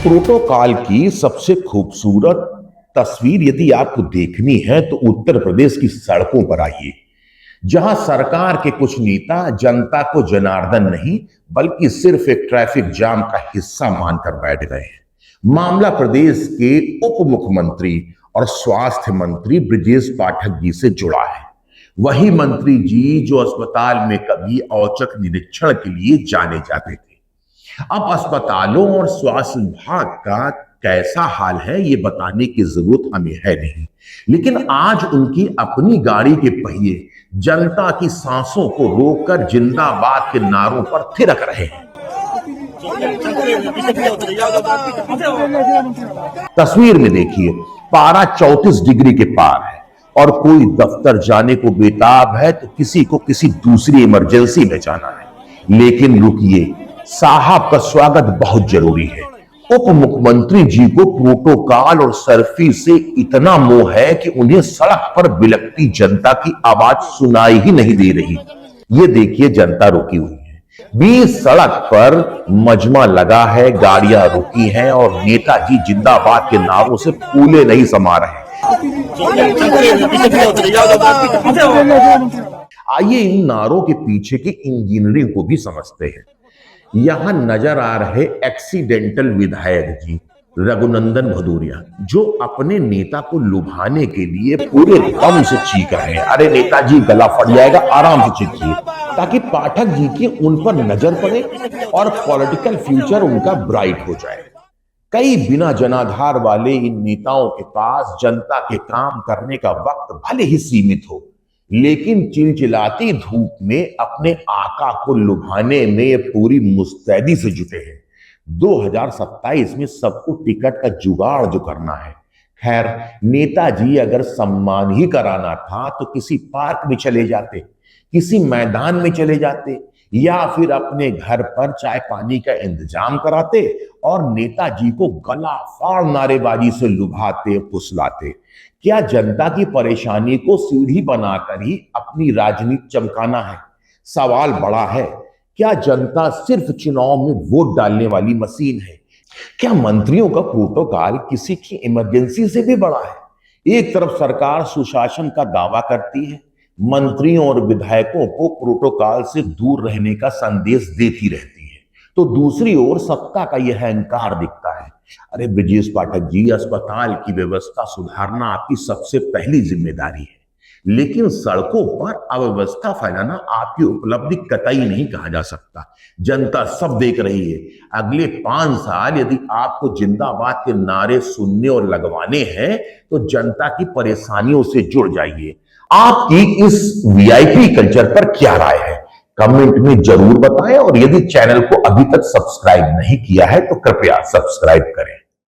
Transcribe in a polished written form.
Protocol की सबसे खूबसूरत तस्वीर यदि आपको देखनी है तो उत्तर प्रदेश की सड़कों पर आइए, जहां सरकार के कुछ नेता जनता को जनार्दन नहीं बल्कि सिर्फ एक ट्रैफिक जाम का हिस्सा मानकर बैठ गए हैं। मामला प्रदेश के उप मुख्यमंत्री और स्वास्थ्य मंत्री ब्रजेश पाठक जी से जुड़ा है। वही मंत्री जी जो अस्पताल में कभी औचक निरीक्षण के लिए जाने जाते थे। अब अस्पतालों और स्वास्थ्य विभाग का कैसा हाल है ये बताने की जरूरत हमें है नहीं, लेकिन आज उनकी अपनी गाड़ी के पहिए जनता की सांसों को रोककर जिंदाबाद के नारों पर थिरक रहे हैं। तस्वीर में देखिए, पारा 34 डिग्री के पार है और कोई दफ्तर जाने को बेताब है तो किसी को किसी दूसरी इमरजेंसी में जाना है। लेकिन रुकिए, साहब का स्वागत बहुत जरूरी है। उप मुख्यमंत्री जी को प्रोटोकॉल और सर्फी से इतना मोह है कि उन्हें सड़क पर बिलखती जनता की आवाज सुनाई ही नहीं दे रही। ये देखिए, जनता रुकी हुई है, बीच सड़क पर मजमा लगा है, गाड़ियां रुकी हैं और नेताजी जिंदाबाद के नारों से फूले नहीं समा रहे। आइए इन नारों के पीछे की इंजीनियरिंग को भी समझते हैं। यहां नजर आ रहे एक्सीडेंटल विधायक जी रघुनंदन भदौरिया, जो अपने नेता को लुभाने के लिए पूरे दम से चीख रहे हैं, अरे नेताजी गला फट जाएगा, आराम से चीखिए, ताकि पाठक जी की उन पर नजर पड़े और पॉलिटिकल फ्यूचर उनका ब्राइट हो जाए। कई बिना जनाधार वाले इन नेताओं के पास जनता के काम करने का वक्त भले ही सीमित हो, लेकिन चिलचिलाती धूप में अपने आका को लुभाने में ये पूरी मुस्तैदी से जुटे हैं। 2027 में सबको टिकट का जुगाड़ जो करना है। खैर, नेताजी अगर सम्मान ही कराना था तो किसी पार्क में चले जाते, किसी मैदान में चले जाते, या फिर अपने घर पर चाय पानी का इंतजाम कराते और नेताजी को गला फाड़ नारेबाजी से लुभाते, फुसलाते। क्या जनता की परेशानी को सीढ़ी बनाकर ही अपनी राजनीति चमकाना है? सवाल बड़ा है। क्या जनता सिर्फ चुनाव में वोट डालने वाली मशीन है? क्या मंत्रियों का प्रोटोकॉल किसी की इमरजेंसी से भी बड़ा है? एक तरफ सरकार सुशासन का दावा करती है, मंत्रियों और विधायकों को प्रोटोकॉल से दूर रहने का संदेश देती रहती है, तो दूसरी ओर सत्ता का यह अहंकार दिखता है। अरे ब्रजेश पाठक जी, अस्पताल की व्यवस्था सुधारना आपकी सबसे पहली जिम्मेदारी है, लेकिन सड़कों पर अव्यवस्था फैलाना आपकी उपलब्धि कतई नहीं कहा जा सकता। जनता सब देख रही है। अगले 5 साल यदि आपको जिंदाबाद के नारे सुनने और लगवाने हैं तो जनता की परेशानियों से जुड़ जाइए। आपकी इस वीआईपी कल्चर पर क्या राय है? कमेंट में जरूर बताएं और यदि चैनल को अभी तक सब्सक्राइब नहीं किया है तो कृपया सब्सक्राइब करें।